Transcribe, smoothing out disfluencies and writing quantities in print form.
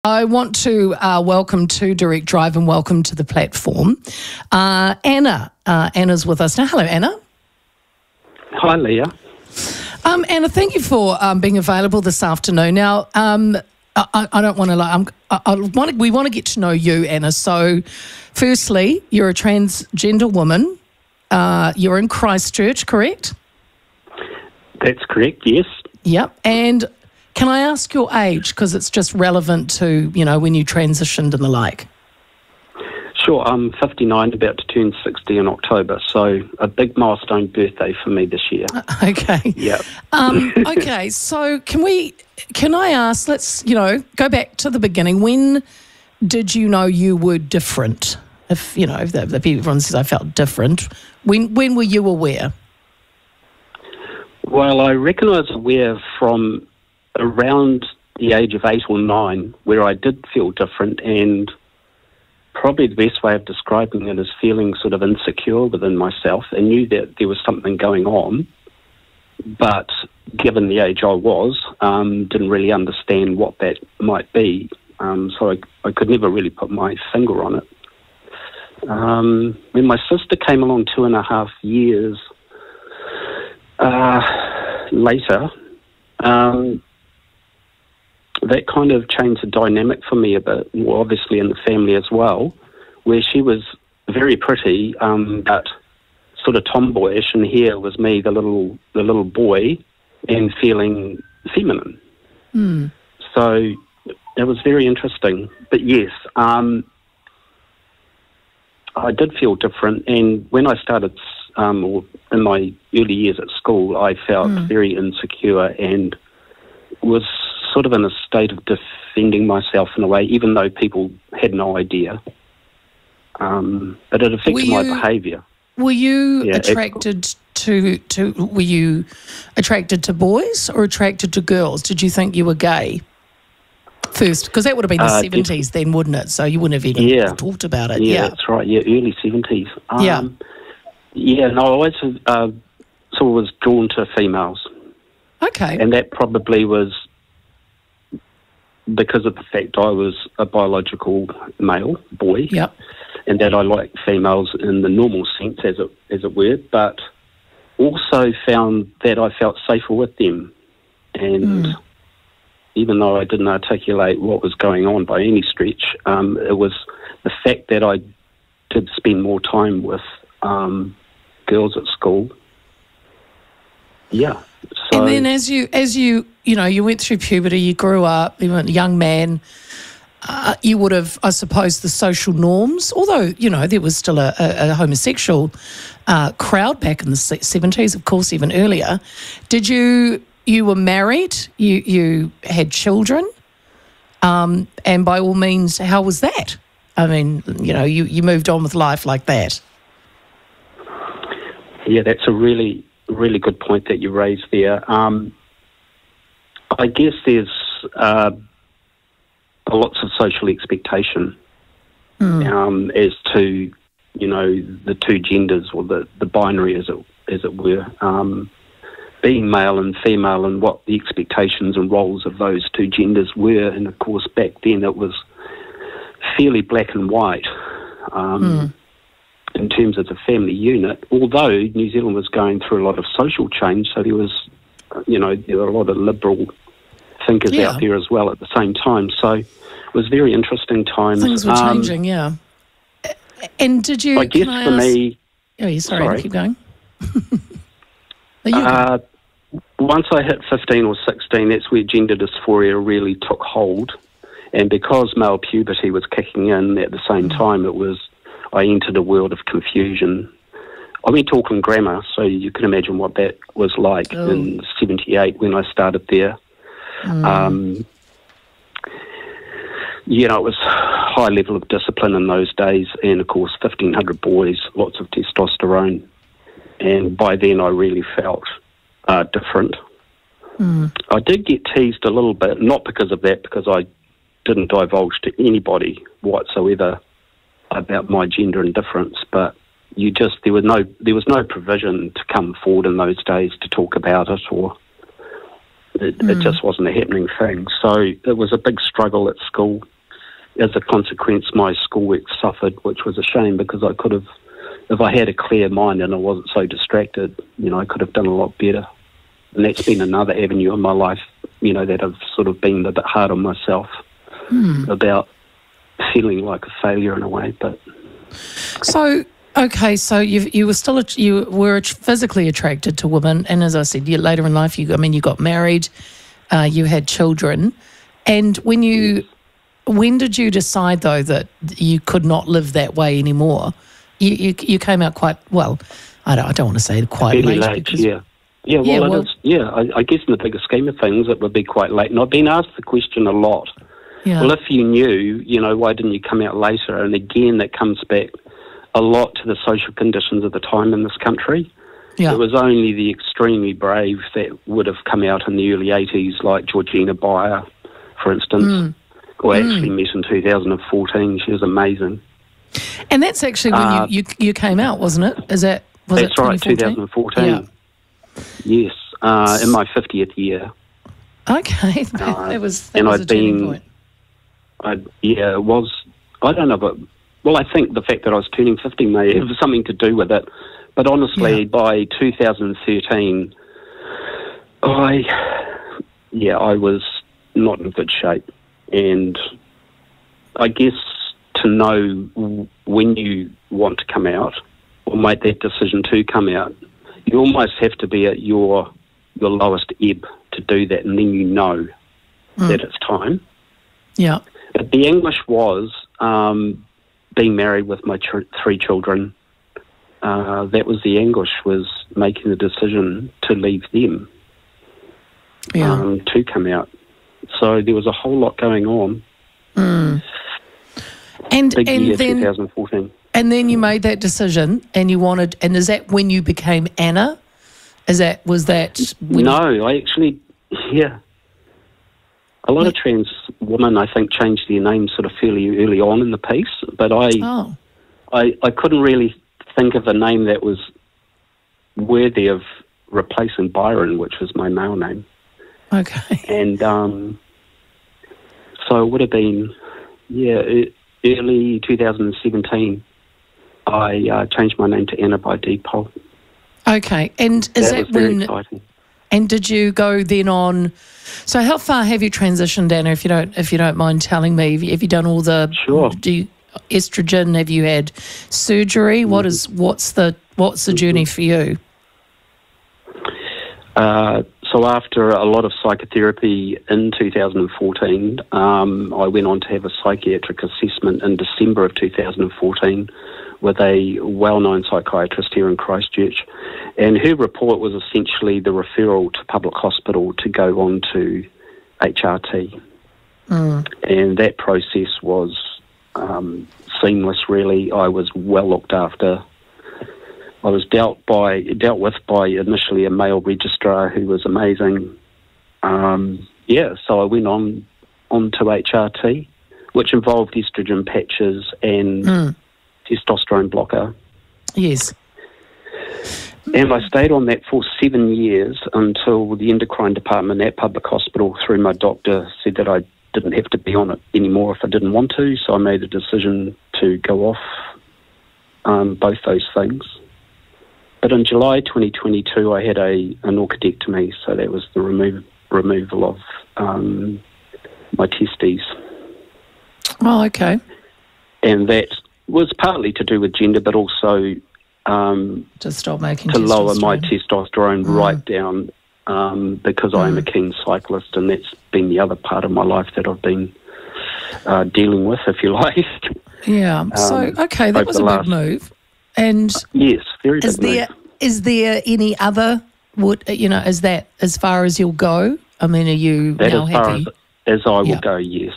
I want to welcome to Direct Drive and welcome to the platform Anna. Anna's with us now. Hello, Anna. Hi, Leah. Anna, thank you for being available this afternoon. Now, I don't want to lie. We want to get to know you, Anna. So, firstly, you're a transgender woman. You're in Christchurch, correct? That's correct, yes. Yep. And can I ask your age? Because it's just relevant to, when you transitioned and the like. Sure, I'm 59, about to turn 60 in October, so a big milestone birthday for me this year. Okay. Yeah. Okay, so can I ask, let's, go back to the beginning. When did you know you were different? If, everyone says I felt different, when were you aware? Well, I reckon I was aware from around the age of 8 or 9, where I did feel different, and probably the best way of describing it is feeling sort of insecure within myself and knew that there was something going on, but given the age I was, didn't really understand what that might be. So I could never really put my finger on it. When my sister came along 2.5 years later, that kind of changed the dynamic for me a bit, well, obviously in the family as well, where she was very pretty, but sort of tomboyish, and here was me, the little boy, and feeling feminine. Mm. So it was very interesting. But yes, I did feel different, and when I started, or in my early years at school, I felt very insecure and was sort of in a state of defending myself in a way, even though people had no idea. But it affected my behaviour. Were you attracted to boys or attracted to girls? Did you think you were gay first? Because that would have been the 70s then, wouldn't it? So you wouldn't have even talked about it. Yeah, that's right. Yeah, early 70s. I always sort of was drawn to females. Okay. And that probably was because of the fact I was a biological male boy, and that I liked females in the normal sense, as it were, but also found that I felt safer with them. And even though I didn't articulate what was going on by any stretch, it was the fact that I did spend more time with girls at school. Yeah. So, and then as you you went through puberty, you grew up, you were a young man, you would have, I suppose, the social norms, although, there was still a homosexual crowd back in the 70s, of course, even earlier. Did you were married, you had children, and by all means, how was that? I mean, you moved on with life like that. Yeah, that's a really good point that you raised there. I guess there's lots of social expectation as to the two genders, or the binary as it were, being male and female, and what the expectations and roles of those two genders were. And of course, back then it was fairly black and white. In terms of the family unit, although New Zealand was going through a lot of social change, so there was, there were a lot of liberal thinkers out there as well at the same time. So it was very interesting times. Things were changing, yeah. And did you? I guess for me. Oh, yeah, sorry. Keep going. Once I hit 15 or 16, that's where gender dysphoria really took hold, and because male puberty was kicking in at the same time, I entered a world of confusion. I went to Auckland Grammar, so you can imagine what that was like in 78 when I started there. It was high level of discipline in those days, and of course 1,500 boys, lots of testosterone. And by then I really felt different. I did get teased a little bit, not because of that, because I didn't divulge to anybody whatsoever about my gender and difference, but there was no provision to come forward in those days to talk about it, or It just wasn't a happening thing. So it was a big struggle at school. As a consequence, my schoolwork suffered, which was a shame because I could have, if I had a clear mind and I wasn't so distracted, I could have done a lot better. And that's been another avenue in my life, that I've sort of been a bit hard on myself about feeling like a failure in a way. But so you were physically attracted to women, and as I said, later in life, you got married, you had children, and when did you decide though that you could not live that way anymore? You came out quite well. I don't want to say quite fairly late. Because, I guess in the bigger scheme of things, it would be quite late. And I've been asked the question a lot. Yeah. Well, if you knew, why didn't you come out later? And again, that comes back a lot to the social conditions of the time in this country. Yeah. It was only the extremely brave that would have come out in the early 80s, like Georgina Beyer, for instance, who I actually met in 2014. She was amazing. And that's actually when you came out, wasn't it? Was that's right, 2014. Yeah. Yes, in my 50th year. Okay, that was a turning point. It was. I don't know, but I think the fact that I was turning 50 may have something to do with it. But honestly, by 2013, I was not in good shape, and I guess to know when you want to come out or make that decision to come out, you almost have to be at your lowest ebb to do that, and then you know that it's time. Yeah. But the anguish was being married with my 3 children. That was the anguish, was making the decision to leave them to come out. So there was a whole lot going on. Big year, 2014. And then you made that decision, and and is that when you became Anna? No, I actually, a lot of trans women, I think, changed their names sort of fairly early on in the piece, but I couldn't really think of a name that was worthy of replacing Byron, which was my male name. Okay. And so it would have been, early 2017, I changed my name to Anna by default. Okay, and is that was very exciting. And did you go then on? So how far have you transitioned, Anna? If you don't mind telling me, have you done all the estrogen? Have you had surgery? What's the journey for you? So after a lot of psychotherapy in 2014, I went on to have a psychiatric assessment in December of 2014 with a well-known psychiatrist here in Christchurch. And her report was essentially the referral to public hospital to go on to HRT. And that process was seamless, really. I was well looked after. I was dealt with by initially a male registrar who was amazing. So I went on to HRT, which involved estrogen patches and testosterone blocker. Yes. And I stayed on that for 7 years until the endocrine department at public hospital, through my doctor, said that I didn't have to be on it anymore if I didn't want to. So I made a decision to go off both those things. But in July 2022, I had an orchidectomy, so that was the removal of my testes. Oh, okay. And that was partly to do with gender, but also to stop making to lower my testosterone right down, because I am a keen cyclist, and that's been the other part of my life that I've been dealing with, if you like. Yeah. That was a big move. And yes, very big move. Is there any other? Is that as far as you'll go? I mean, are you now happy? As I will go, yes.